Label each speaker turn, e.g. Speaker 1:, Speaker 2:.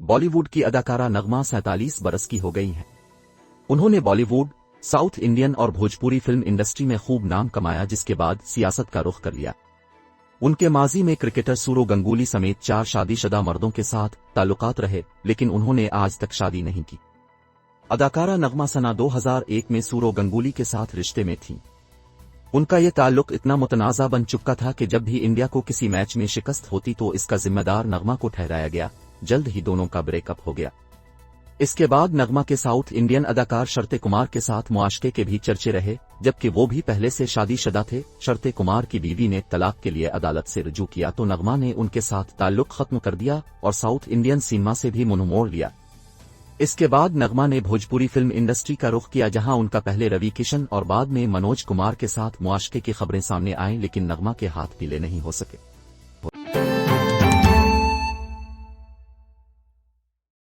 Speaker 1: बॉलीवुड की अदाकारा नगमा 47 बरस की हो गई हैं। उन्होंने बॉलीवुड, साउथ इंडियन और भोजपुरी फिल्म इंडस्ट्री में खूब नाम कमाया, जिसके बाद सियासत का रुख कर लिया। उनके माजी में क्रिकेटर सौरव गंगुली समेत 4 शादीशुदा मर्दों के साथ ताल्लुकात रहे, लेकिन उन्होंने आज तक शादी नहीं की। अदाकारा नगमा सना 2001 में सौरव गंगुली के साथ रिश्ते में थीं। उनका ये ताल्लुक इतना मुतनाज़ा बन चुका था कि जब भी इंडिया को किसी मैच में शिकस्त होती तो इसका जिम्मेदार नगमा को ठहराया गया। जल्द ही दोनों का ब्रेकअप हो गया। इसके बाद नगमा के साउथ इंडियन अदाकार शरते कुमार के साथ मुआशके के भी चर्चे रहे, जबकि वो भी पहले से शादीशुदा थे। शरते कुमार की बीवी ने तलाक के लिए अदालत से रुजू किया तो नगमा ने उनके साथ ताल्लुक खत्म कर दिया और साउथ इंडियन सिनेमा से भी मुंह मोड़ लिया। इसके बाद नगमा ने भोजपुरी फिल्म इंडस्ट्री का रुख किया, जहां उनका पहले रवि किशन और बाद में मनोज कुमार के साथ मुआशके की खबरें सामने आईं, लेकिन नगमा के हाथ पीले नहीं हो सके।